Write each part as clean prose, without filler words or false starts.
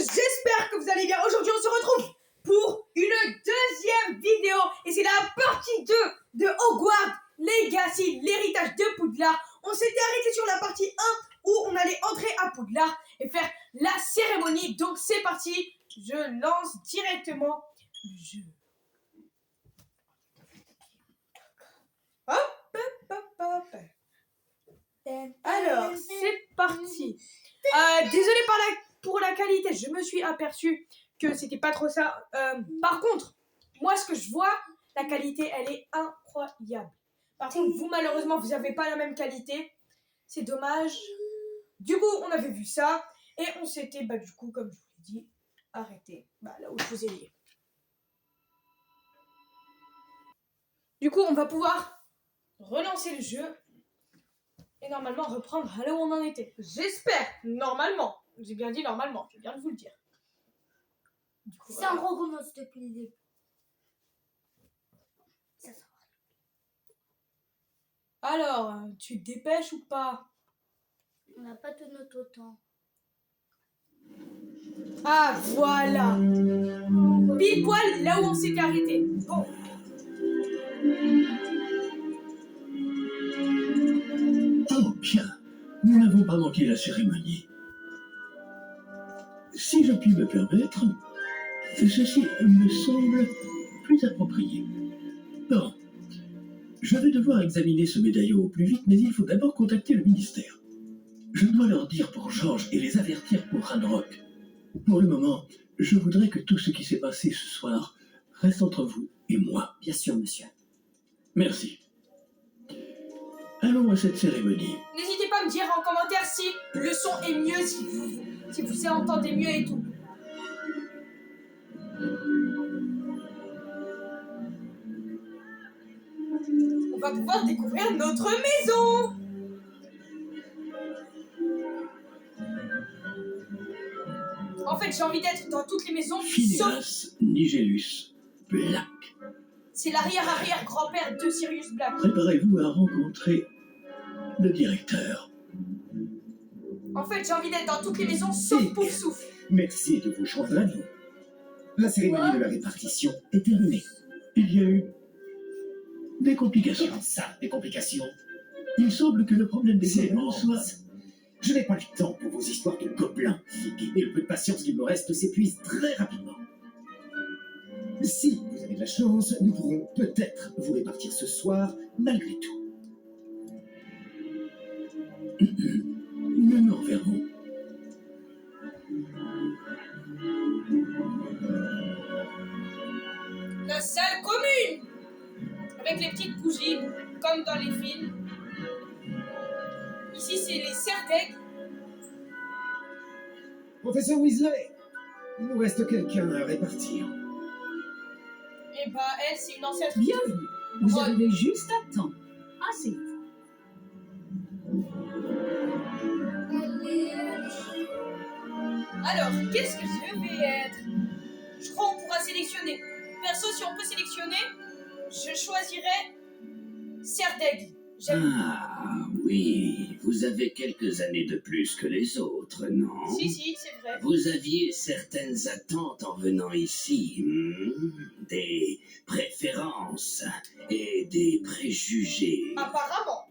j'espère que vous allez bien. Aujourd'hui, on se retrouve pour une deuxième vidéo. Et c'est la partie 2 de Hogwarts Legacy, l'héritage de Poudlard. On s'était arrêté sur la partie 1 où on allait entrer à Poudlard et faire la cérémonie. Donc c'est parti, je lance directement le jeu. Hop, hop, hop, hop. Alors, c'est parti. Désolé pour la qualité, je me suis aperçu que c'était pas trop ça. Par contre, moi ce que je vois, la qualité elle est incroyable. Par contre, vous malheureusement, vous avez pas la même qualité. C'est dommage. Du coup, on avait vu ça et on s'était, du coup, comme je vous l'ai dit, arrêté. Là où je vous ai dit. Du coup, on va pouvoir relancer le jeu. Et normalement reprendre là où on en était. J'espère, normalement. J'ai bien dit normalement, je viens de vous le dire. C'est un gros commence depuis le début. Ça va. Alors, tu te dépêches ou pas? On n'a pas de notre temps. Ah, voilà. Pile poil là où on s'était arrêté. Bon. Oh bien, nous n'avons pas manqué la cérémonie. Si je puis me permettre, ceci me semble plus approprié. Bon, je vais devoir examiner ce médaillon au plus vite, mais il faut d'abord contacter le ministère. Je dois leur dire pour Georges et les avertir pour Ranrock. Pour le moment, je voudrais que tout ce qui s'est passé ce soir reste entre vous et moi. Bien sûr, monsieur. Merci. Allons à cette cérémonie. N'hésitez pas à me dire en commentaire si le son est mieux, si vous entendez mieux et tout. On va pouvoir découvrir notre maison. En fait, j'ai envie d'être dans toutes les maisons, Phineas Nigellus Black. C'est l'arrière-arrière-grand-père de Sirius Black. Préparez-vous à rencontrer le directeur. En fait, j'ai envie d'être dans toutes les maisons, sauf Poufsouffle. Merci de vous joindre à nous. La cérémonie de la répartition est terminée. Il y a eu des complications. Comment ça, des complications? Il semble que le problème des gobelins soit... Je n'ai pas le temps pour vos histoires de gobelins, et le peu de patience qu'il me reste s'épuise très rapidement. Si vous avez de la chance, nous pourrons peut-être vous répartir ce soir, malgré tout. Nous nous reverrons. La salle commune, avec les petites bougies, comme dans les films. Ici, c'est les Serdeg. Professeur Weasley, il nous reste quelqu'un à répartir. Et elle, c'est une ancienne... Bienvenue. Vous arrivez juste à temps. Assez. Alors, qu'est-ce que je vais être? Je crois qu'on pourra sélectionner. Perso, si on peut sélectionner, je choisirais Serdeg. Ah oui, vous avez quelques années de plus que les autres, non? Si, c'est vrai. Vous aviez certaines attentes en venant ici, des préférences et des préjugés. Apparemment.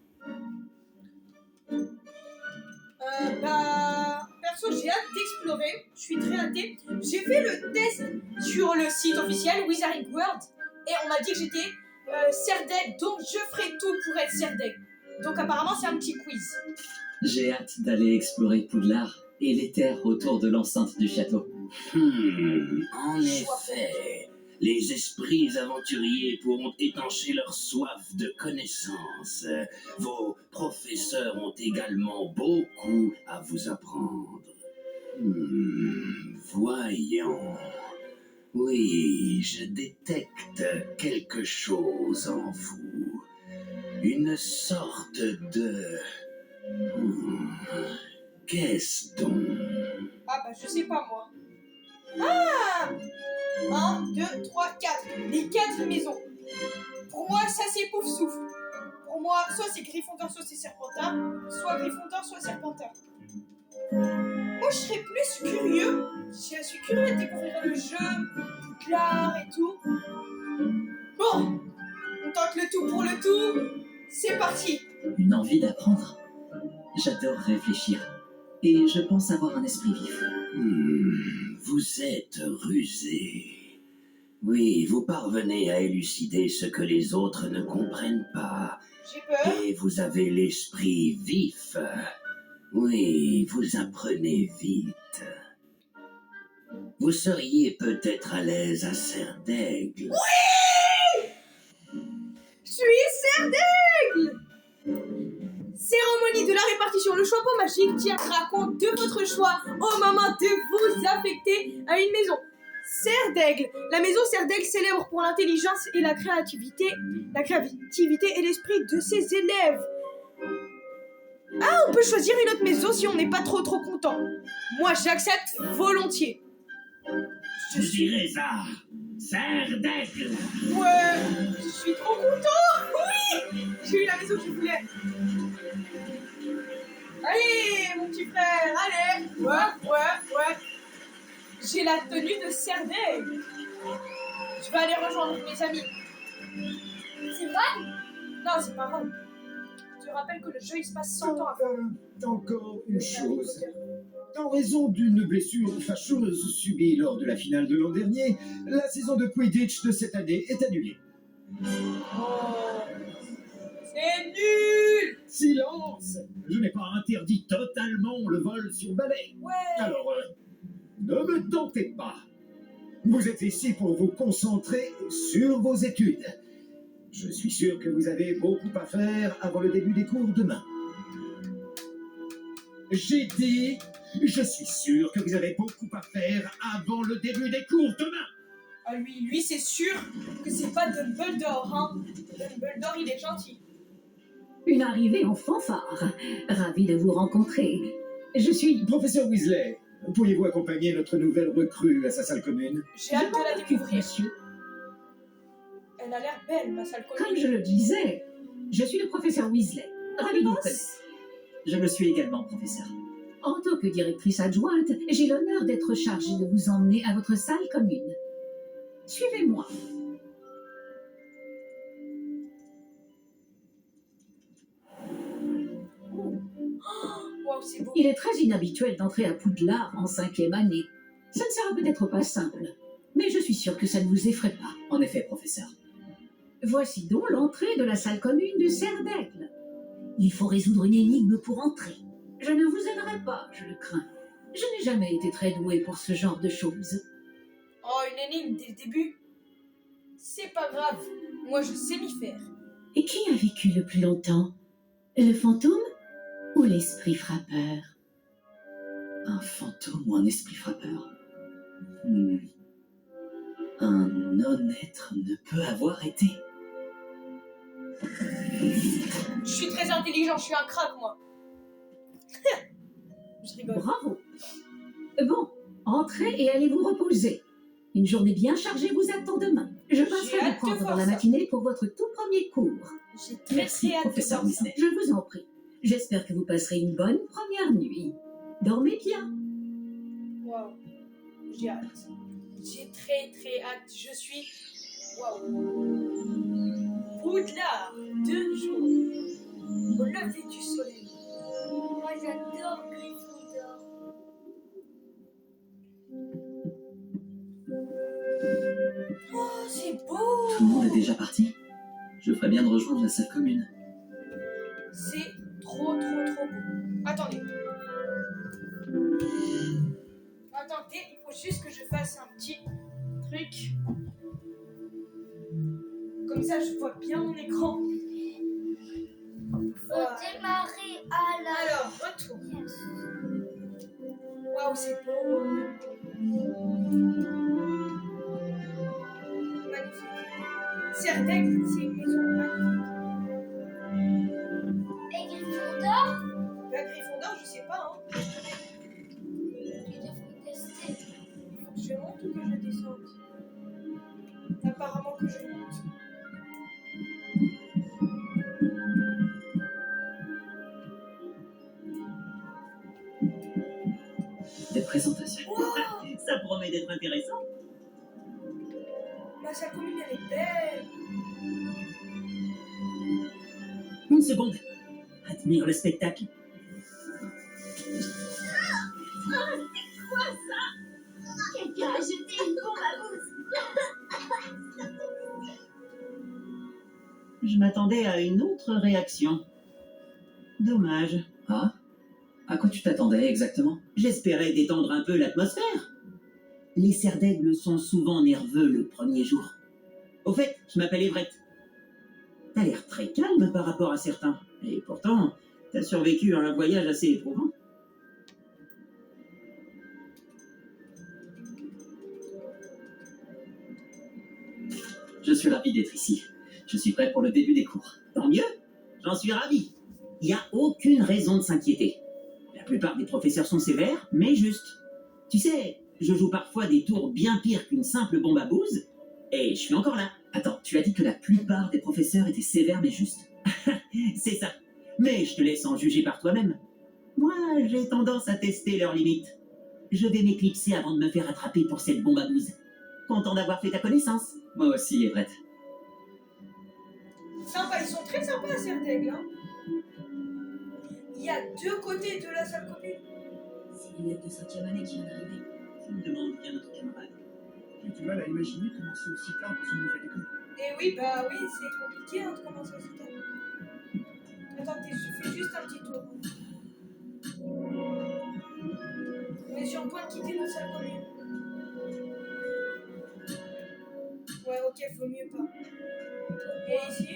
Perso, j'ai hâte d'explorer. Je suis très hâtée. J'ai fait le test sur le site officiel Wizarding World et on m'a dit que j'étais Serdeg, donc je ferai tout pour être Serdeg. Donc apparemment, c'est un petit quiz. J'ai hâte d'aller explorer Poudlard et les terres autour de l'enceinte du château. En effet, les esprits aventuriers pourront étancher leur soif de connaissances. Vos professeurs ont également beaucoup à vous apprendre. Voyons. Oui, je détecte quelque chose en vous. Une sorte de... Qu'est-ce donc? Je sais pas moi. 1, 2, 3, 4. Les 4 maisons. Pour moi, ça c'est Poufsouffle. Pour moi, soit c'est Gryffondor, soit c'est Serpentard. Soit Gryffondor, soit Serpentard. Moi, je serais plus curieux Je suis curieux de découvrir le jeu, l'art et tout. Bon, on tente le tout pour le tout. C'est parti. Une envie d'apprendre. J'adore réfléchir. Et je pense avoir un esprit vif. Vous êtes rusé. Oui, vous parvenez à élucider ce que les autres ne comprennent pas. J'ai peur. Et vous avez l'esprit vif. Oui, vous apprenez vite. Vous seriez peut-être à l'aise à Serre d'Aigle. Je suis Serre d'Aigle. Cérémonie de la répartition. Le chapeau magique tiendra compte de votre choix au moment de vous affecter à une maison. Serre d'Aigle. La maison Serre d'Aigle célèbre pour l'intelligence et la créativité et l'esprit de ses élèves. Ah, on peut choisir une autre maison si on n'est pas trop content. Moi, j'accepte volontiers. Vous irez à Serre d'Aigle. Ouais, je suis trop content. Oui, j'ai eu la maison que je voulais. Allez, mon petit frère, allez. Ouais. J'ai la tenue de Serre d'Aigle. Je vais aller rejoindre mes amis. C'est vrai? Non, c'est pas vrai. Je te rappelle que le jeu, il se passe 100 ans avant. Encore une chose. En raison d'une blessure fâcheuse subie lors de la finale de l'an dernier, la saison de Quidditch de cette année est annulée. Oh, c'est nul. Silence! Je n'ai pas interdit totalement le vol sur balai. Ouais. Alors, ne me tentez pas. Vous êtes ici pour vous concentrer sur vos études. Je suis sûr que vous avez beaucoup à faire avant le début des cours demain. J'ai dit, je suis sûr que vous avez beaucoup à faire avant le début des cours demain. Ah, lui, c'est sûr que c'est pas Dumbledore, hein. Dumbledore, il est gentil. Une arrivée en fanfare. Ravi de vous rencontrer. Je suis... Professeur Weasley, pourriez-vous accompagner notre nouvelle recrue à sa salle commune? J'ai hâte de la découvrir. Monsieur. Elle a l'air belle, ma salle Comme commune. je le disais, je suis le professeur Weasley. Ravi de vous connaître. Je le suis également, professeur. En tant que directrice adjointe, j'ai l'honneur d'être chargée de vous emmener à votre salle commune. Suivez-moi. Waouh, c'est beau. Il est très inhabituel d'entrer à Poudlard en 5e année. Ça ne sera peut-être pas simple, mais je suis sûre que ça ne vous effraie pas. En effet, professeur. Voici donc l'entrée de la salle commune de Serre d'Aigle. Il faut résoudre une énigme pour entrer. Je ne vous aiderai pas, je le crains. Je n'ai jamais été très douée pour ce genre de choses. Oh, une énigme dès le début. C'est pas grave. Moi, je sais m'y faire. Et qui a vécu le plus longtemps? Le fantôme ou l'esprit frappeur? Un fantôme ou un esprit frappeur? Un non-être ne peut avoir été. Je suis très intelligent, je suis un crack, moi. Je rigole. Bravo. Bon, entrez et allez vous reposer. Une journée bien chargée vous attend demain. Je passerai J'ai hâte vous de prendre voir dans la ça. matinée pour votre tout premier cours. J'ai très Merci, hâte de professeur voir ça. Weasley. Je vous en prie. J'espère que vous passerez une bonne première nuit. Dormez bien. Waouh. J'ai hâte. J'ai très hâte. Je suis... Waouh. Poudlard, 2 jours. Au lever du soleil. Moi, j'adore Gryffondor. Oh, c'est beau. Tout le monde est déjà parti. Je ferais bien de rejoindre la salle commune. C'est trop beau. Attendez. Attendez, il faut juste que je fasse un petit truc. Comme ça, je vois bien mon écran. Faut Voilà. démarrer à la... Alors, retour. Yes. Waouh, c'est beau. Magnifique. Serre d'Aigle, c'est une maison magnifique. Et Gryffondor, La Gryffondor, je sais pas, hein. il faut tester. Faut que je monte ou que je descende? Apparemment que je monte. Des présentations. Wow, Ça promet d'être intéressant. La salle commune, elle est belle. Une seconde. Admire le spectacle. Quelqu'un a jeté une bombe à bouse. Je m'attendais à une autre réaction. Dommage. Ah? À quoi tu t'attendais exactement? J'espérais détendre un peu l'atmosphère. Les cerfs d'aigle sont souvent nerveux le premier jour. Au fait, je m'appelle Everett. T'as l'air très calme par rapport à certains. Et pourtant, t'as survécu à un voyage assez éprouvant. Je suis ravi d'être ici. Je suis prêt pour le début des cours. Tant mieux, j'en suis ravi. Il n'y a aucune raison de s'inquiéter. La plupart des professeurs sont sévères, mais justes. Tu sais, je joue parfois des tours bien pires qu'une simple bombe à bouse, et je suis encore là. Attends, tu as dit que la plupart des professeurs étaient sévères mais justes. C'est ça. Mais je te laisse en juger par toi-même. Moi, j'ai tendance à tester leurs limites. Je vais m'éclipser avant de me faire attraper pour cette bombe à bouse. Content d'avoir fait ta connaissance. Moi aussi, Everett. Sympa, ils sont très sympas, ces d'aigle. Hein. Il y a 2 côtés de la salle commune. C'est l'élève de 5e année qui vient d'arriver. Je me demande bien notre camarade. J'ai du mal à imaginer commencer aussi tard dans une nouvelle école. Et oui, bah oui, c'est compliqué hein, de commencer aussi tard. Attendez, je fais juste un petit tour. On est sur le point de quitter notre salle commune. Ouais, ok, faut mieux pas. Et ici?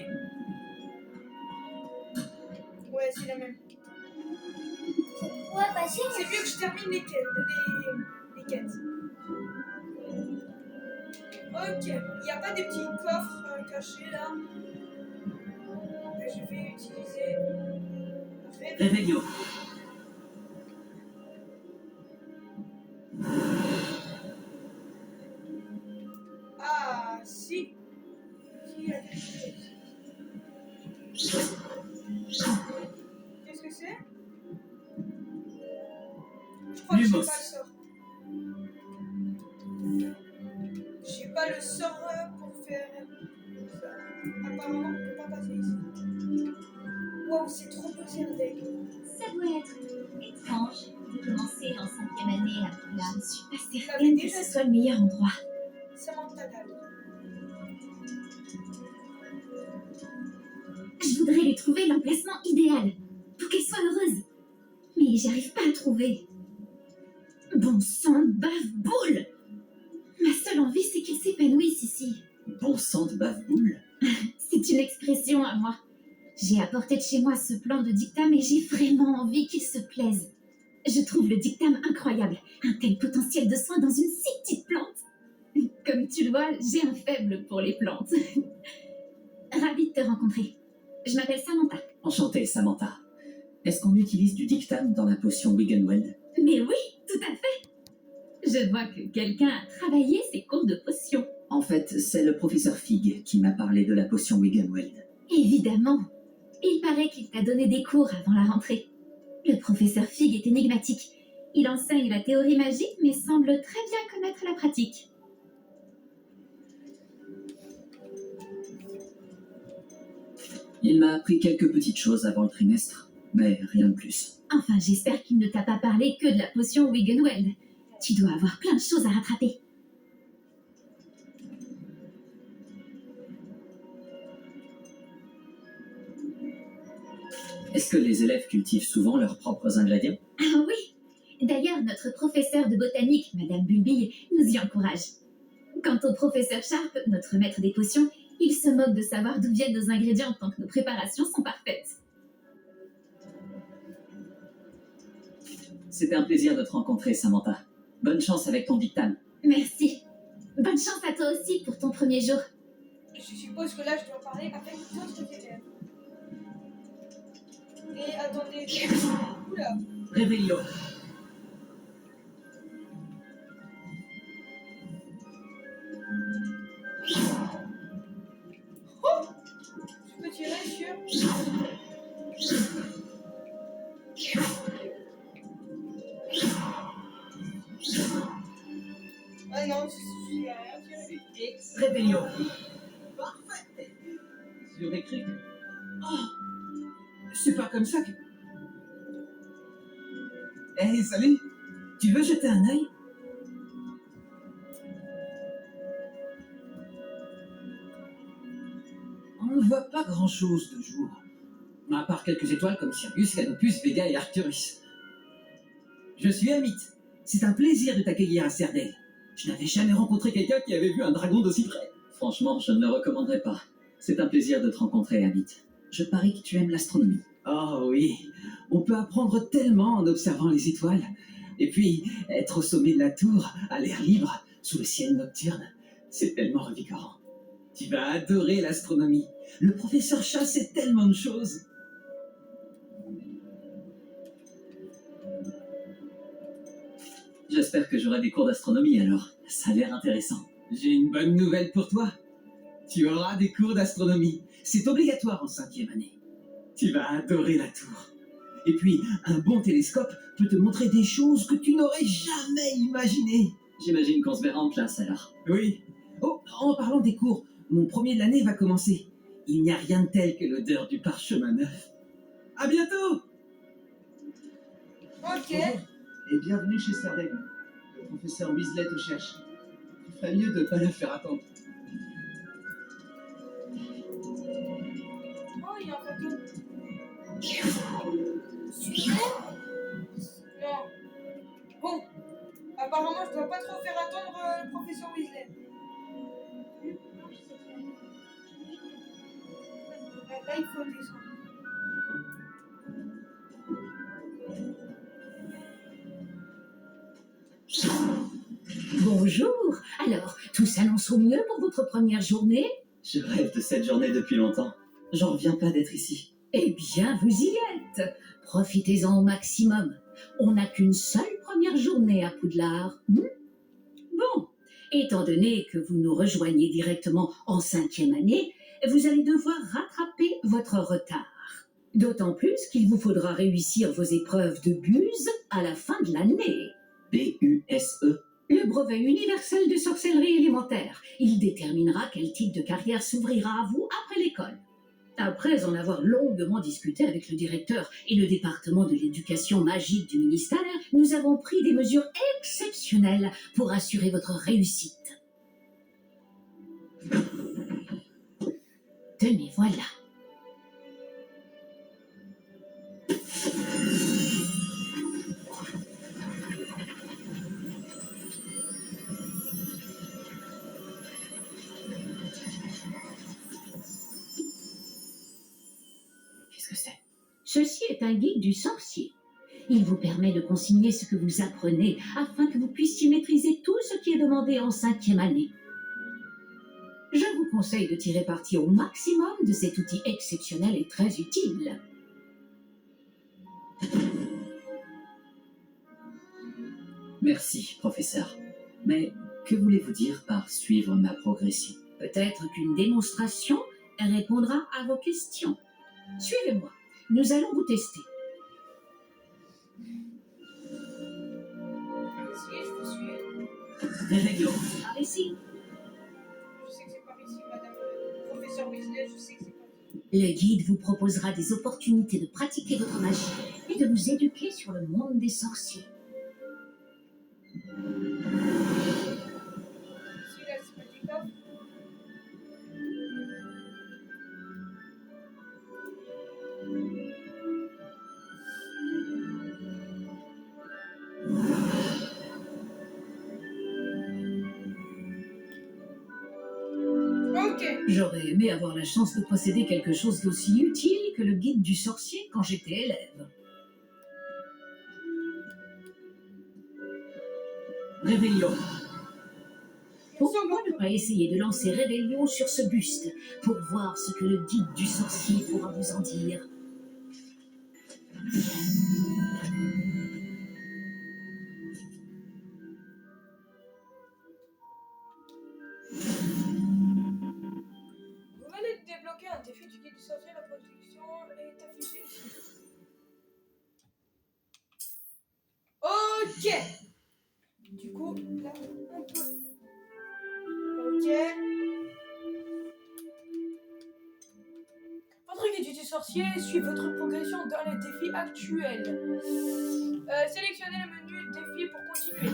Ouais, c'est la même. Ouais, bah c'est C'est mieux que je termine les quêtes. Ok, il n'y a pas des petits coffres cachés là. Je vais utiliser. Réveillon. Ah, si. Si, il y a quelque chose. Qu'est-ce que c'est? Je crois que j'ai pas le sort. J'ai pas le sort pour faire ça. Apparemment, on peut pas passer ici. Wow, c'est trop beau, c'est un deck. Ça doit être étrange de commencer en 5e année après là. Je suis pas Il avait certaine que déjà ce soit le meilleur endroit. Samantha Gall. Je voudrais lui trouver l'emplacement idéal pour qu'elle soit heureuse. Mais j'arrive pas à trouver. Bon sang de bave-boule! Ma seule envie, c'est qu'il s'épanouisse ici. Bon sang de bave-boule. C'est une expression à moi. J'ai apporté de chez moi ce plan de dictame et j'ai vraiment envie qu'il se plaise. Je trouve le dictame incroyable. Un tel potentiel de soin dans une si petite plante. Comme tu le vois, j'ai un faible pour les plantes. Ravie de te rencontrer. Je m'appelle Samantha. Enchanté, Samantha. Est-ce qu'on utilise du dictame dans la potion Wiggenweld? Mais oui, tout à fait. Je vois que quelqu'un a travaillé ses cours de potions. En fait, c'est le professeur Fig qui m'a parlé de la potion Wiggenweld. Évidemment. Il paraît qu'il t'a donné des cours avant la rentrée. Le professeur Fig est énigmatique. Il enseigne la théorie magique, mais semble très bien connaître la pratique. Il m'a appris quelques petites choses avant le trimestre, mais rien de plus. Enfin, j'espère qu'il ne t'a pas parlé que de la potion Wiggenweld. Tu dois avoir plein de choses à rattraper. Est-ce que les élèves cultivent souvent leurs propres ingrédients? Ah oui. D'ailleurs, notre professeur de botanique, Madame Bulbille, nous y encourage. Quant au professeur Sharp, notre maître des potions, il se moque de savoir d'où viennent nos ingrédients tant que nos préparations sont parfaites. C'était un plaisir de te rencontrer, Samantha. Bonne chance avec ton dictame. Merci. Bonne chance à toi aussi pour ton premier jour. Je suppose que là, je dois parler avec d'autres élèves. Et attendez. Oula. Réveillon. Oh, je peux tirer sur. Ah non, je n'ai rien tiré. Rébellion. Parfait. J'aurais cru que... Oh, c'est pas comme ça que... Hey, salut. Tu veux jeter un œil? On ne voit pas grand-chose de jour. À part quelques étoiles comme Sirius, Canopus, Vega et Arcturus. Je suis Amit. C'est un plaisir de t'accueillir à Cerdaigle. Je n'avais jamais rencontré quelqu'un qui avait vu un dragon d'aussi près. Franchement, je ne le recommanderais pas. C'est un plaisir de te rencontrer, Amit. Je parie que tu aimes l'astronomie. Oh oui, on peut apprendre tellement en observant les étoiles. Et puis, être au sommet de la tour, à l'air libre, sous le ciel nocturne, c'est tellement revigorant. Tu vas adorer l'astronomie. Le professeur Chat sait tellement de choses. J'espère que j'aurai des cours d'astronomie alors. Ça a l'air intéressant. J'ai une bonne nouvelle pour toi. Tu auras des cours d'astronomie. C'est obligatoire en 5e année. Tu vas adorer la tour. Et puis, un bon télescope peut te montrer des choses que tu n'aurais jamais imaginées. J'imagine qu'on se verra en classe alors. Oui. Oh, en parlant des cours, mon premier de l'année va commencer. Il n'y a rien de tel que l'odeur du parchemin neuf. À bientôt! Ok. Et bienvenue chez Cerdaigle. Le professeur Weasley te cherche. Tu ferais mieux de ne pas le faire attendre. Oh, il y a un bateau. Non. Bon. Apparemment, je dois pas trop faire attendre le professeur Weasley. Là, il faut descendre. Bonjour. Alors, tout s'annonce au mieux pour votre première journée? Je rêve de cette journée depuis longtemps. J'en reviens pas d'être ici. Eh bien, vous y êtes. Profitez-en au maximum. On n'a qu'une seule première journée à Poudlard. Bon, étant donné que vous nous rejoignez directement en 5e année, vous allez devoir rattraper votre retard. D'autant plus qu'il vous faudra réussir vos épreuves de buse à la fin de l'année. B-U-S-E. Le brevet universel de sorcellerie élémentaire. Il déterminera quel type de carrière s'ouvrira à vous après l'école. Après en avoir longuement discuté avec le directeur et le département de l'éducation magique du ministère, nous avons pris des mesures exceptionnelles pour assurer votre réussite. Tenez, voilà. Qu'est-ce que c'est? Ceci est un guide du sorcier. Il vous permet de consigner ce que vous apprenez afin que vous puissiez maîtriser tout ce qui est demandé en 5e année. Je vous conseille de tirer parti au maximum de cet outil exceptionnel et très utile. Merci, professeur. Mais que voulez-vous dire par suivre ma progression? Peut-être qu'une démonstration répondra à vos questions. Suivez-moi, nous allons vous tester. Essayez, je vous suis. Rébellion. Par ici. Je sais que c'est par ici, madame le professeur Weasley, je sais que c'est par ici. Le guide vous proposera des opportunités de pratiquer votre magie et de vous éduquer sur le monde des sorciers. Ici, là, c'est pas du coffre. Ok. J'aurais aimé avoir la chance de posséder quelque chose d'aussi utile que le guide du sorcier quand j'étais élève. Rébellion. Pourquoi ne pas essayer de lancer Rébellion sur ce buste pour voir ce que le guide du sorcier pourra vous en dire? Vous venez de débloquer un défi du guide du sorcier, la production est affichée ici. Ok. Du coup, là, on peut sorcier, suivez votre progression dans les défis actuels. Sélectionnez le menu défi pour continuer.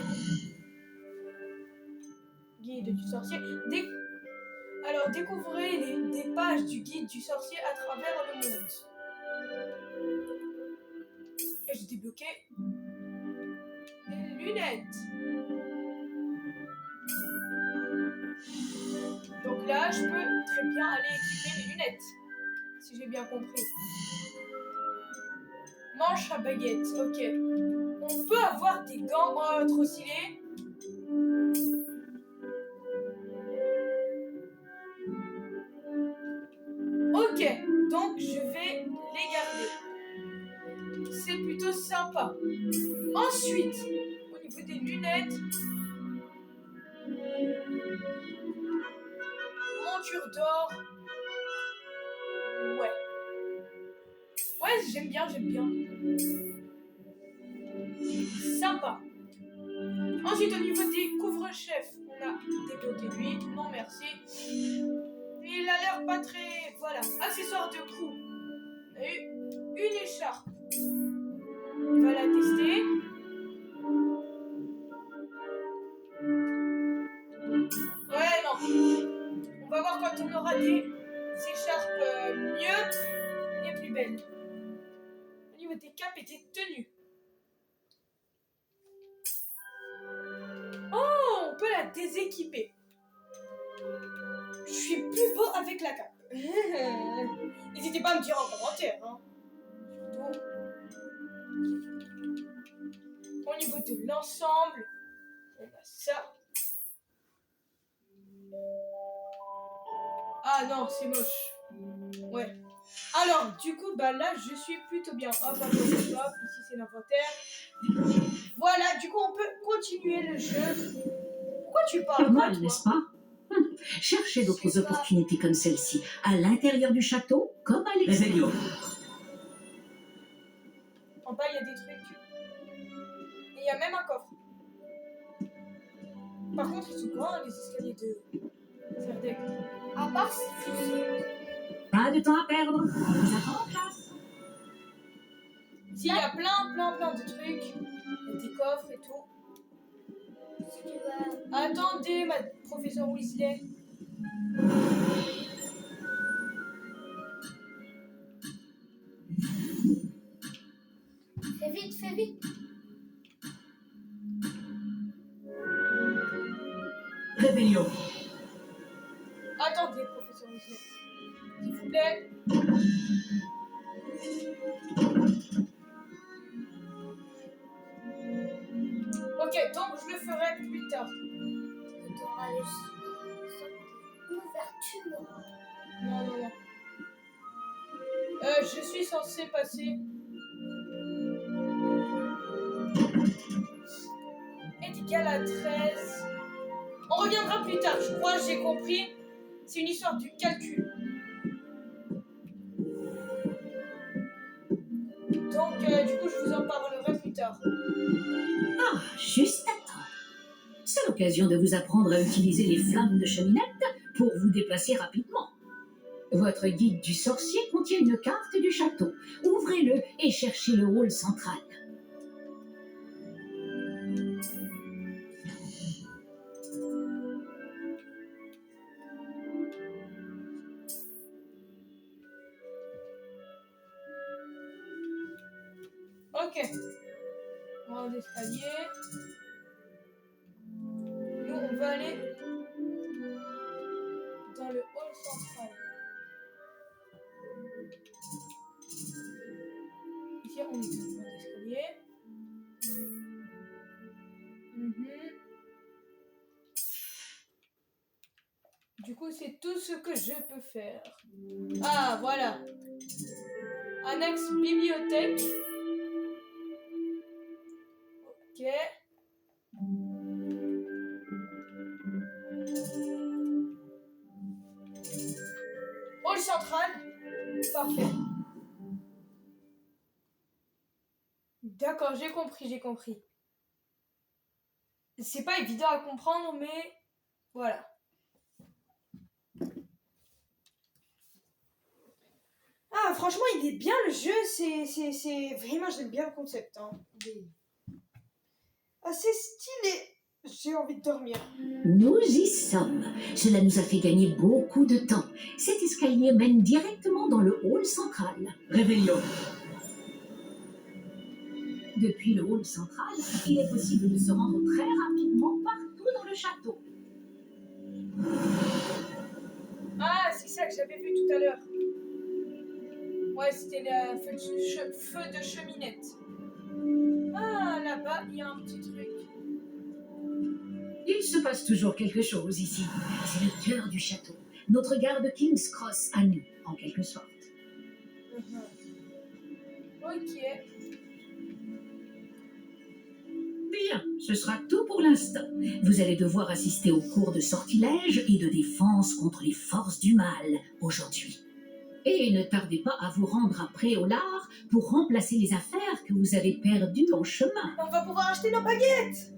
Guide du sorcier. Alors, découvrez des pages du guide du sorcier à travers le monde. Et j'ai débloqué les lunettes. Donc là, je peux très bien aller équiper les lunettes. Si j'ai bien compris. Manche à baguette, ok. On peut avoir des gants trop stylés. Ok, donc je vais les garder. C'est plutôt sympa. Ensuite, au niveau des lunettes, monture d'or. Ouais. Ouais, j'aime bien. Sympa. Ensuite, au niveau des couvre-chefs, on a débloqué lui. Non, merci. Il a l'air pas très... Voilà. Accessoires de cou. On a eu une écharpe. On va la tester. Ouais, non. On va voir quand on aura des écharpes mieux et plus belles. Au niveau des capes et des tenues. Oh, on peut la déséquiper. Je suis plus beau avec la cape. N'hésitez pas à me dire en commentaire. Hein. Au niveau de l'ensemble, on a ça. Ah non, c'est moche. Ouais. Alors, du coup, bah là, je suis plutôt bien. Hop, ici c'est l'inventaire. Voilà, du coup, on peut continuer le jeu. Pourquoi tu parles Pas mal, n'est-ce pas? Cherchez d'autres C'est pas- opportunités comme celle-ci, à l'intérieur du château comme à l'extérieur. En bas, il y a des trucs. Et il y a même un coffre. Par contre, ils sont grands, les escaliers de Serdaigle. À part si Pas de temps à perdre. On vous attend en place. Si, il y a plein de trucs. Il y a des coffres et tout. tu vas... Attendez, ma professeure Weasley. Fais vite. Réveillon. Attendez, professeur Weasley. S'il vous plaît. Ok, donc je le ferai plus tard. Tu auras l'ouverture. Non. Je suis censée passer. Est égal à 13. On reviendra plus tard, je crois, j'ai compris. C'est une histoire du calcul. Donc, du coup, je vous en parlerai plus tard. Ah, juste à temps. C'est l'occasion de vous apprendre à utiliser les flammes de cheminette pour vous déplacer rapidement. Votre guide du sorcier contient une carte du château. Ouvrez-le et cherchez le hall central. Ok. On va l'escalier. Nous, on va aller dans le hall central. Ici, on est sur l'escalier. Du coup, c'est tout ce que je peux faire. Ah, voilà. Annexe bibliothèque. Ok. Hall central. Parfait. D'accord, j'ai compris. C'est pas évident à comprendre, mais voilà. Ah, franchement, il est bien le jeu, c'est... Vraiment, j'aime bien le concept. Hein. Il est assez stylé. J'ai envie de dormir. Nous y sommes. Cela nous a fait gagner beaucoup de temps. Cet escalier mène directement dans le hall central. Réveillon. Depuis le hall central, il est possible de se rendre très rapidement partout dans le château. Ah, c'est ça que j'avais vu tout à l'heure. Ouais, c'était le feu de cheminette. Ah, là-bas, il y a un petit truc. Il se passe toujours quelque chose ici. C'est le cœur du château. Notre gare de King's Cross à nous, en quelque sorte. Ok. Bien, ce sera tout pour l'instant. Vous allez devoir assister aux cours de sortilège et de défense contre les forces du mal aujourd'hui. Et ne tardez pas à vous rendre à Préolard pour remplacer les affaires que vous avez perdues en chemin. On va pouvoir acheter nos baguettes.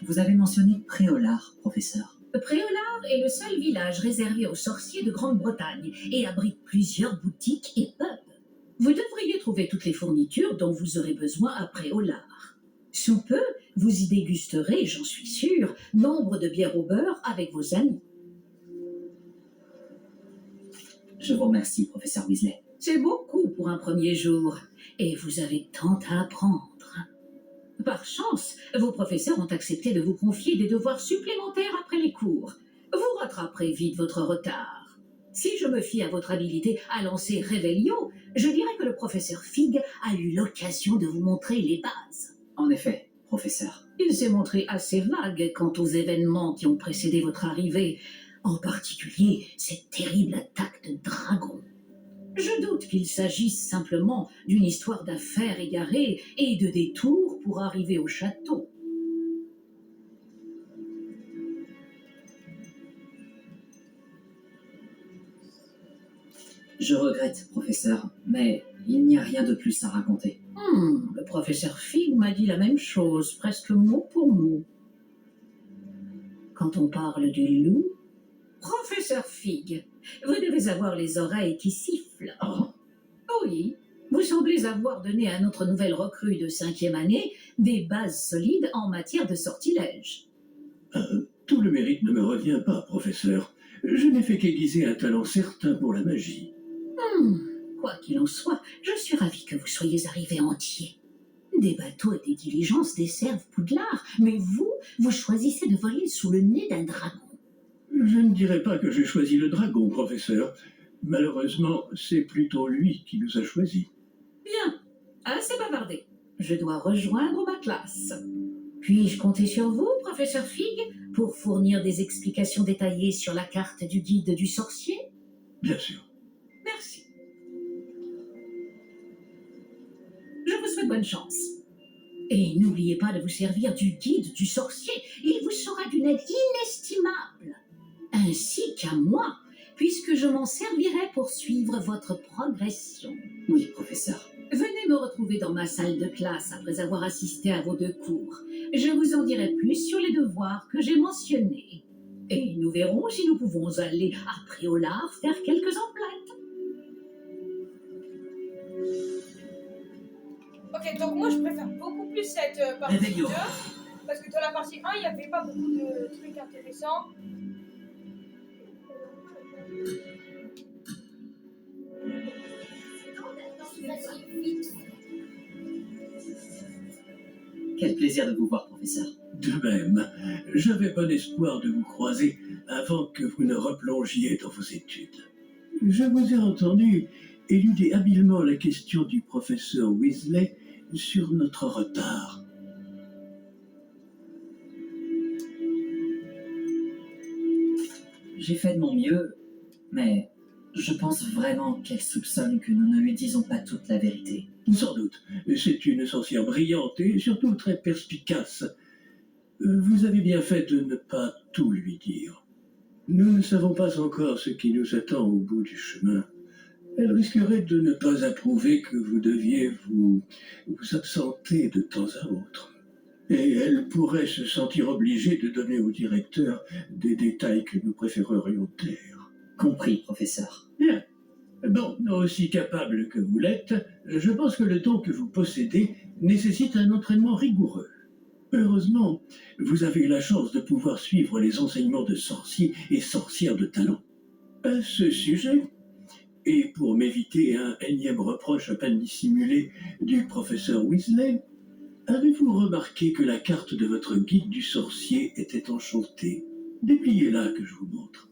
Vous avez mentionné Préolard, professeur. Préolard est le seul village réservé aux sorciers de Grande-Bretagne et abrite plusieurs boutiques et pubs. Vous devriez trouver toutes les fournitures dont vous aurez besoin à Préolard. Sous peu, vous y dégusterez, j'en suis sûre, nombre de bières au beurre avec vos amis. Je vous remercie, professeur Weasley. C'est beaucoup pour un premier jour, et vous avez tant à apprendre. Par chance, vos professeurs ont accepté de vous confier des devoirs supplémentaires après les cours. Vous rattraperez vite votre retard. Si je me fie à votre habilité à lancer Réveillon, je dirais que le professeur Fig a eu l'occasion de vous montrer les bases. En effet, professeur. Il s'est montré assez vague quant aux événements qui ont précédé votre arrivée, en particulier cette terrible attaque de dragon. Je doute qu'il s'agisse simplement d'une histoire d'affaires égarées et de détours pour arriver au château. Je regrette, professeur, mais il n'y a rien de plus à raconter. Le professeur Fig m'a dit la même chose, presque mot pour mot. Quand on parle du loup, professeur Fig, vous devez avoir les oreilles qui sifflent. Oh, Oui, vous semblez avoir donné à notre nouvelle recrue de 5e année des bases solides en matière de sortilège. Tout le mérite ne me revient pas, professeur. Je n'ai fait qu'aiguiser un talent certain pour la magie. Quoi qu'il en soit, je suis ravie que vous soyez arrivé entier. Des bateaux et des diligences desservent Poudlard, mais vous choisissez de voler sous le nez d'un dragon. Je ne dirais pas que j'ai choisi le dragon, professeur. Malheureusement, c'est plutôt lui qui nous a choisis. Bien, assez bavardé. Je dois rejoindre ma classe. Puis-je compter sur vous, professeur Fig, pour fournir des explications détaillées sur la carte du guide du sorcier? Bien sûr. Merci. Je vous souhaite bonne chance. Et n'oubliez pas de vous servir du guide du sorcier. Il vous sera d'une aide inestimable. Ainsi qu'à moi, puisque je m'en servirai pour suivre votre progression. oui, professeur. Venez me retrouver dans ma salle de classe après avoir assisté à vos 2 cours. Je vous en dirai plus sur les devoirs que j'ai mentionnés. Et nous verrons si nous pouvons aller à Préolard faire quelques emplettes. Ok, donc moi je préfère beaucoup plus cette partie 2. Réveillon. Parce que dans la partie 1, il n'y avait pas beaucoup de trucs intéressants. Vas-y, vite. Quel plaisir de vous voir, professeur. De même, j'avais bon espoir de vous croiser avant que vous ne replongiez dans vos études. Je vous ai entendu éluder habilement la question du professeur Weasley sur notre retard. J'ai fait de mon mieux, mais je pense vraiment qu'elle soupçonne que nous ne lui disons pas toute la vérité. Sans doute, c'est une sorcière brillante et surtout très perspicace. Vous avez bien fait de ne pas tout lui dire. Nous ne savons pas encore ce qui nous attend au bout du chemin. Elle risquerait de ne pas approuver que vous deviez vous absenter de temps à autre. Et elle pourrait se sentir obligée de donner au directeur des détails que nous préférerions taire. Compris, professeur. Bien. Bon, aussi capable que vous l'êtes, je pense que le don que vous possédez nécessite un entraînement rigoureux. Heureusement, vous avez eu la chance de pouvoir suivre les enseignements de sorciers et sorcières de talent. À ce sujet, et pour m'éviter un énième reproche à peine dissimulé du professeur Weasley, avez-vous remarqué que la carte de votre guide du sorcier était enchantée? Dépliez-la que je vous montre.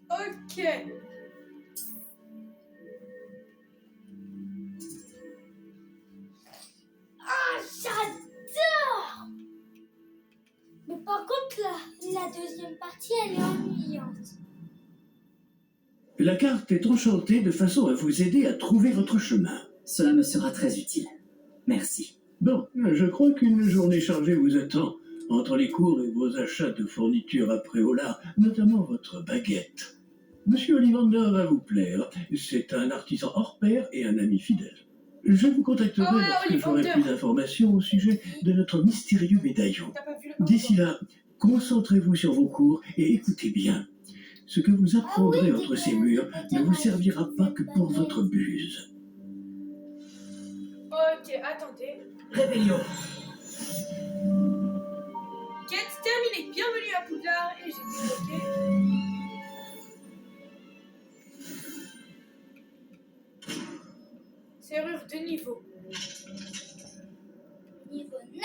Ok. Ah, j'adore! Mais par contre, la deuxième partie, elle est ennuyante. La carte est enchantée de façon à vous aider à trouver votre chemin. Cela me sera très utile. Merci. Bon, je crois qu'une journée chargée vous attend, entre les cours et vos achats de fournitures à Préolard, notamment votre baguette. Monsieur Ollivander va vous plaire. C'est un artisan hors pair et un ami fidèle. Je vous contacterai lorsque j'aurai plus d'informations au sujet de notre mystérieux médaillon. D'ici là, concentrez-vous sur vos cours et écoutez bien. Ce que vous apprendrez entre ces murs ne vous servira pas que pour votre buse. Ok, attendez. Rébellion. Quête terminée. Bienvenue à Poudlard et j'ai débloqué. Serrure de niveau. Niveau 9.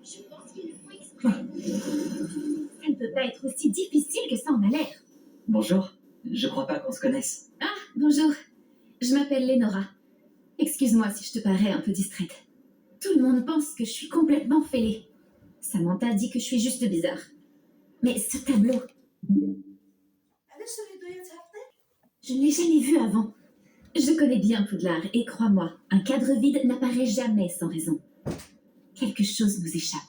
Je pense qu'il le faut exprès. Ça ne peut pas être aussi difficile que ça en a l'air. Bonjour. Je crois pas qu'on se connaisse. Ah, bonjour. Je m'appelle Lénora. Excuse-moi si je te parais un peu distraite. Tout le monde pense que je suis complètement fêlée. Samantha dit que je suis juste bizarre. Mais ce tableau... Je ne l'ai jamais vu avant. Je connais bien Poudlard et crois-moi, un cadre vide n'apparaît jamais sans raison. Quelque chose nous échappe.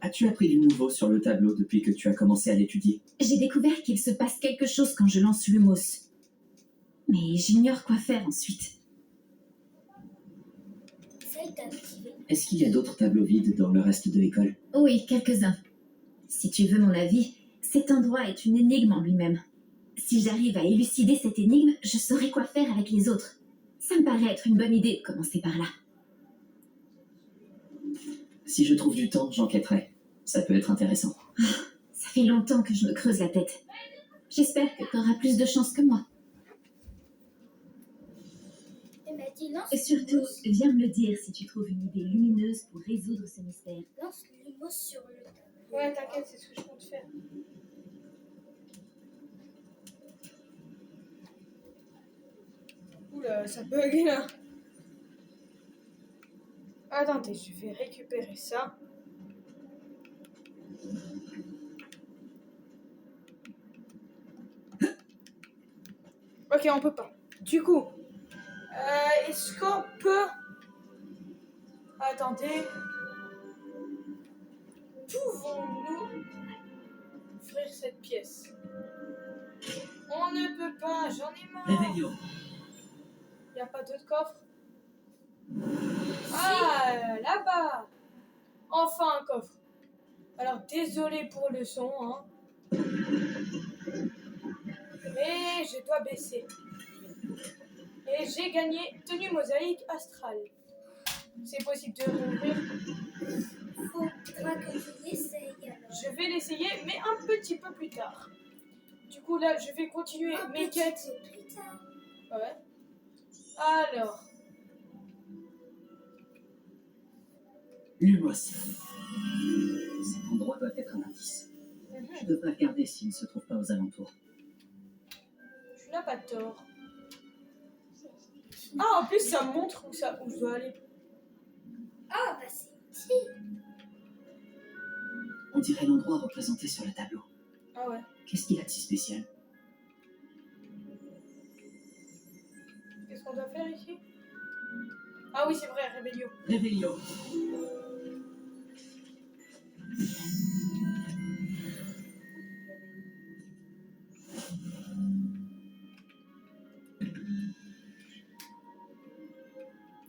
As-tu appris du nouveau sur le tableau depuis que tu as commencé à l'étudier? J'ai découvert qu'il se passe quelque chose quand je lance l'humos. Mais j'ignore quoi faire ensuite. Est-ce qu'il y a d'autres tableaux vides dans le reste de l'école? Oui, quelques-uns. Si tu veux mon avis, cet endroit est une énigme en lui-même. Si j'arrive à élucider cette énigme, je saurai quoi faire avec les autres. Ça me paraît être une bonne idée de commencer par là. Si je trouve du temps, j'enquêterai. Ça peut être intéressant. Ça fait longtemps que je me creuse la tête. J'espère que tu auras plus de chance que moi. Et surtout, viens me le dire si tu trouves une idée lumineuse pour résoudre ce mystère. Lance l'humos sur le tableau. Ouais, t'inquiète, c'est ce que je compte faire. Oula, ça bug là. Attendez, je vais récupérer ça. Ok, on peut pas. Du coup, est-ce qu'on peut... Attendez. Pouvons-nous ouvrir cette pièce? On ne peut pas, j'en ai marre. Rébellion. Il n'y a pas d'autre coffre? Ah, là-bas. Enfin un coffre. Alors, désolé pour le son, hein. Mais je dois baisser. Et j'ai gagné tenue mosaïque astrale. C'est possible de rouvrir? Faudra que tu l'essayes. Je vais l'essayer, mais un petit peu plus tard. Du coup, là, je vais continuer mes quêtes. Plus tard. Ouais. Alors. Lumos. Cet endroit doit être un indice. Je devrais regarder s'il ne se trouve pas aux alentours. Tu n'as pas tort. Ah, en plus, ça me montre où je dois aller. Ah, bah c'est utile. On dirait l'endroit représenté sur le tableau. Ah ouais. Qu'est-ce qu'il a de si spécial? Qu'est-ce qu'on doit faire ici? Ah oui, c'est vrai, Rébellio. Réveillon.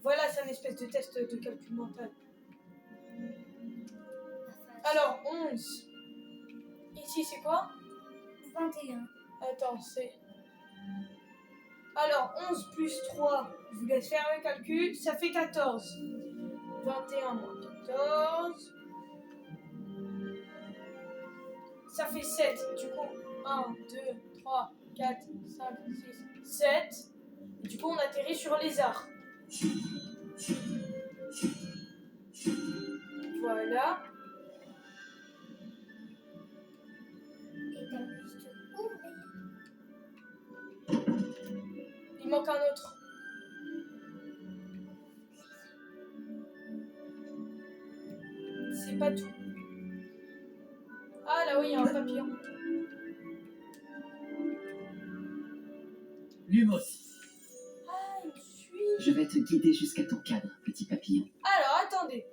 Voilà, c'est un espèce de test de calcul mental. Alors, 11. Ici, c'est quoi? 21. Attends, c'est... Alors, 11 plus 3, je vous laisse faire le calcul, ça fait 14. 21 moins 14... Ça fait 7. Du coup, 1, 2, 3, 4, 5, 6, 7. Et du coup, on atterrit sur les arts. Voilà. Et t'as plus de où? Il manque un autre. C'est pas tout. Ah, là-haut, il y a un papillon. Lumos. Ah, il me suit. Je vais te guider jusqu'à ton cadre, petit papillon. Alors, attendez.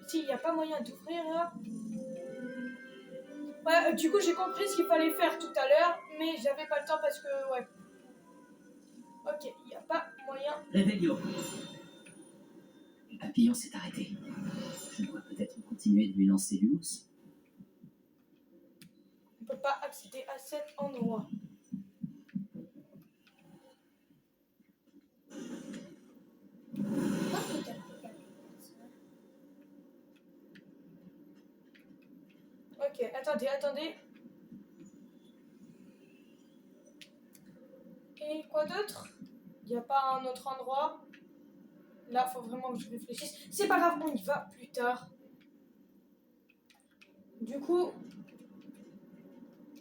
Ici, il n'y a pas moyen d'ouvrir, là. Ouais, du coup, j'ai compris ce qu'il fallait faire tout à l'heure, mais j'avais pas le temps parce que, ouais. Ok, il n'y a pas moyen. Réveillon. Le papillon s'est arrêté. Je dois peut-être continuer de lui lancer l'humus. On peut pas accéder à cet endroit. Ok, attendez. Et quoi d'autre? Il n'y a pas un autre endroit? Là, faut vraiment que je réfléchisse. C'est pas grave, on y va plus tard. Du coup,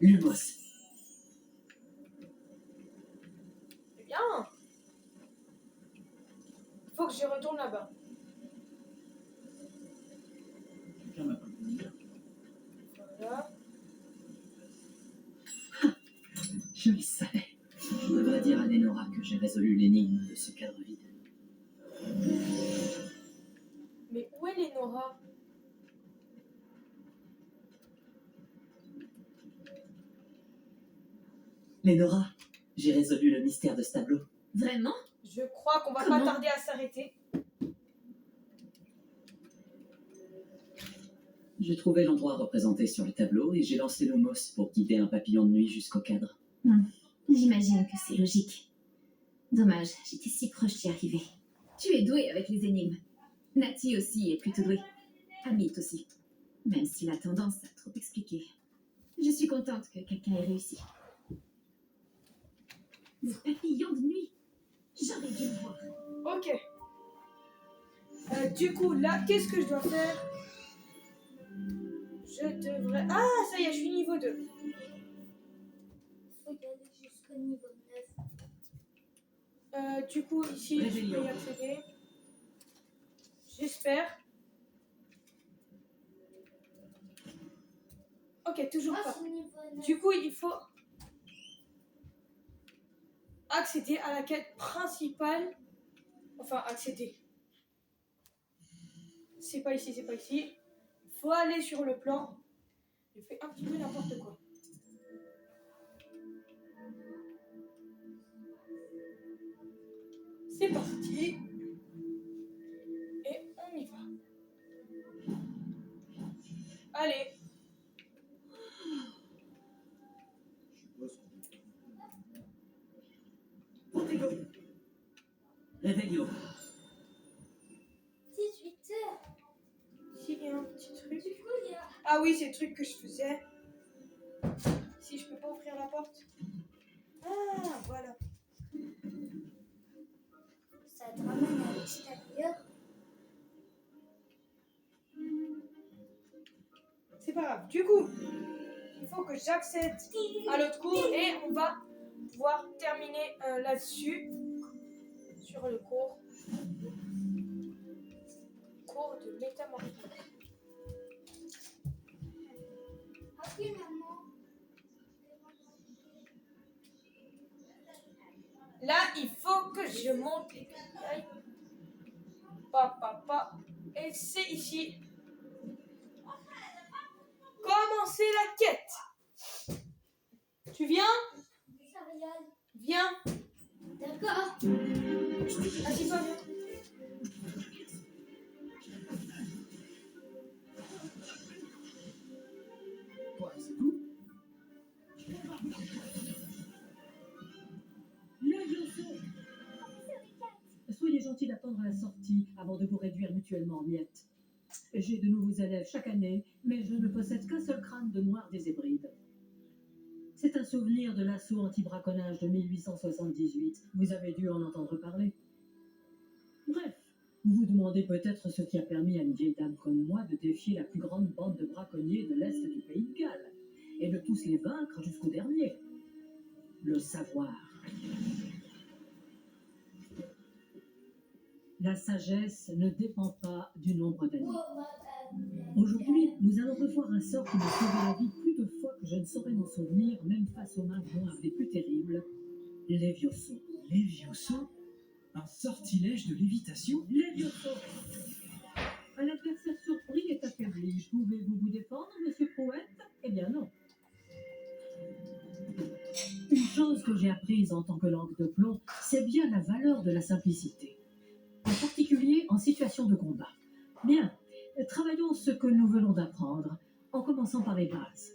Lumos. eh bien, il faut que je retourne là-bas. Quelqu'un m'a pas dit. Voilà. Je le savais. Je devrais dire à Lenora que j'ai résolu l'énigme de ce cadre vide. Mais où est Lenora? Lenora, j'ai résolu le mystère de ce tableau. Vraiment? Je crois qu'on va Comment? pas tarder à s'arrêter. J'ai trouvé l'endroit représenté sur le tableau et j'ai lancé l'homos pour guider un papillon de nuit jusqu'au cadre. J'imagine que c'est logique. Dommage, j'étais si proche d'y arriver. Tu es doué avec les énigmes. Nati aussi est plutôt douée. Amit aussi. Même s'il a tendance à trop expliquer. Je suis contente que quelqu'un ait réussi. Le papillon de nuit. J'aurais dû le voir. Ok. Du coup, là, qu'est-ce que je dois faire? Je devrais... Ah, ça y est, je suis niveau 2. Faut y aller jusqu'au niveau 9. Du coup, ici, je peux y accéder. J'espère. Ok, toujours Ah, pas. c'est niveau 9. Du coup, il faut accéder à la quête principale. Enfin, accéder. C'est pas ici, c'est pas ici. Il faut aller sur le plan. Je fais un petit peu n'importe quoi. C'est parti. Et on y va. Allez. Protego. Réveillon. 18h. Ici, il y a un petit truc. Du coup, il y a... Ah oui, c'est le truc que je faisais. Si je peux pas ouvrir la porte. Ah, voilà. Ça te ramène à l'extérieur. C'est pas grave. Du coup, il faut que j'accède à l'autre cours et on va pouvoir terminer là-dessus. Sur le cours. Cours de métamorphose. Là, il faut que je monte les cailles. Papa. Et c'est ici. Commencer la quête. Tu viens? Viens. D'accord. Assis-toi, viens. Quoi, c'est tout? Soyez gentil d'attendre la sortie avant de vous réduire mutuellement en miettes. J'ai de nouveaux élèves chaque année, mais je ne possède qu'un seul crâne de noir des Hébrides. C'est un souvenir de l'assaut anti-braconnage de 1878. Vous avez dû en entendre parler. Bref, vous vous demandez peut-être ce qui a permis à une vieille dame comme moi de défier la plus grande bande de braconniers de l'Est du pays de Galles, et de tous les vaincre jusqu'au dernier. Le savoir. La sagesse ne dépend pas du nombre d'années. Aujourd'hui, nous allons revoir un sort qui m'a sauvé la vie plus de fois que je ne saurais m'en souvenir, même face aux mains noires les plus terribles, Levioso. Levioso? Un sortilège de lévitation? Levioso! Un adversaire surpris est affaibli. Pouvez-vous vous défendre, monsieur Prouette? Eh bien non. Une chose que j'ai apprise en tant que langue de plomb, c'est bien la valeur de la simplicité. En particulier en situation de combat. Bien, travaillons ce que nous venons d'apprendre, en commençant par les bases.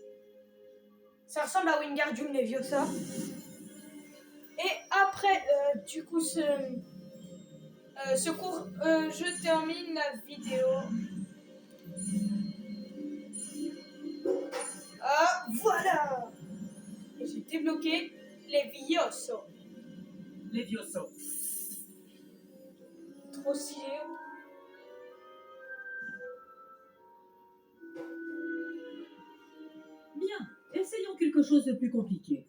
Ça ressemble à Wingardium Leviosa. Et après, du coup, ce cours, je termine la vidéo. Ah, voilà! Et j'ai débloqué Levioso. Levioso. Trop stylé. Bien, essayons quelque chose de plus compliqué.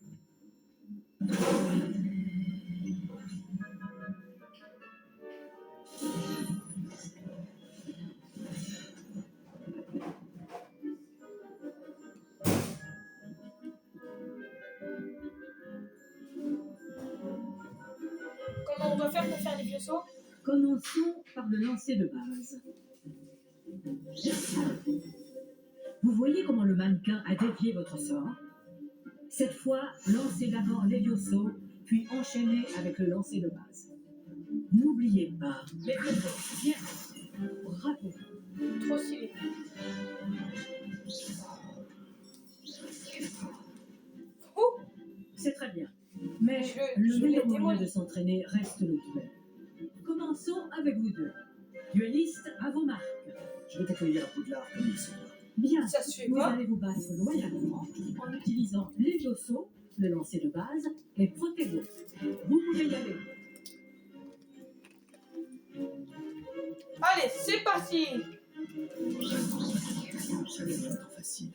Comment on doit faire pour faire les vieux sauts? Commençons par le lancer de base. Vous voyez comment le mannequin a dévié votre sort? Cette fois, lancez d'abord Levioso, puis enchaînez avec le lancer de base. N'oubliez pas, Levioso, bien. Bravo. Trop stylé. Ouh, C'est très bien. Mais je le meilleur l'ai moyen démoli. de s'entraîner reste le duel. Commençons avec vous deux. Duellistes, à vos marques. Je vais t'accueillir à Poudlard comme il se doit. Bien, Ça se fait vous pas. allez vous battre loyalement en utilisant Levioso, le lancer de base, et Protego. Vous pouvez y aller. Allez, c'est parti. Ça va être facile.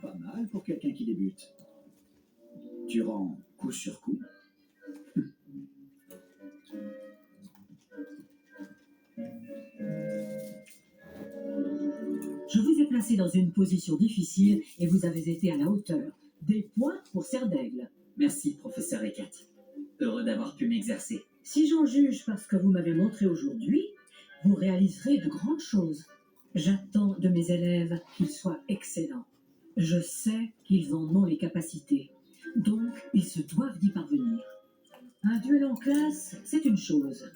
Pas mal pour quelqu'un qui débute. Tu rends coup sur coup. Je vous ai placé dans une position difficile et vous avez été à la hauteur. Des points pour Serre d'Aigle. Merci, professeur Eckert. Heureux d'avoir pu m'exercer. Si j'en juge par ce que vous m'avez montré aujourd'hui, vous réaliserez de grandes choses. J'attends de mes élèves qu'ils soient excellents. Je sais qu'ils en ont les capacités. Donc, ils se doivent d'y parvenir. Un duel en classe, c'est une chose.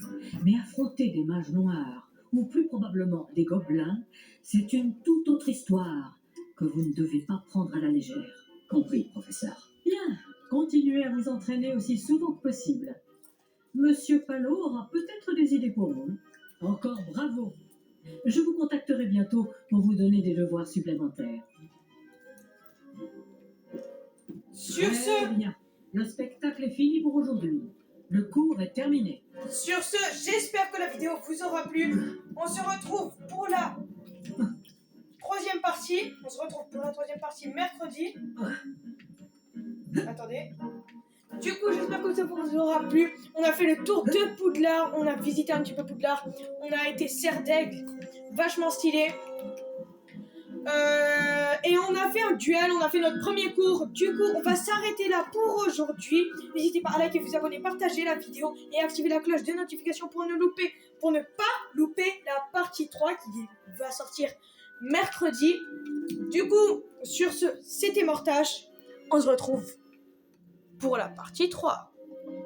Mais affronter des mages noirs, ou plus probablement des gobelins, c'est une toute autre histoire que vous ne devez pas prendre à la légère. Compris, professeur. Bien, continuez à vous entraîner aussi souvent que possible. Monsieur Palot aura peut-être des idées pour vous. Encore bravo. Je vous contacterai bientôt pour vous donner des devoirs supplémentaires. Sur Très ce, bien. Le spectacle est fini pour aujourd'hui. Le cours est terminé. Sur ce, j'espère que la vidéo vous aura plu. On se retrouve pour la troisième partie. On se retrouve pour la troisième partie mercredi. Attendez. Du coup, j'espère que ça vous aura plu. On a fait le tour de Poudlard. On a visité un petit peu Poudlard. On a été Serre d'Aigle. Vachement stylé. Et on a fait un duel, on a fait notre premier cours. Du coup, on va s'arrêter là pour aujourd'hui. N'hésitez pas à liker, vous abonner, partager la vidéo et activer la cloche de notification pour ne pas louper la partie 3 qui va sortir mercredi. Du coup, sur ce, c'était Mortache. On se retrouve pour la partie 3.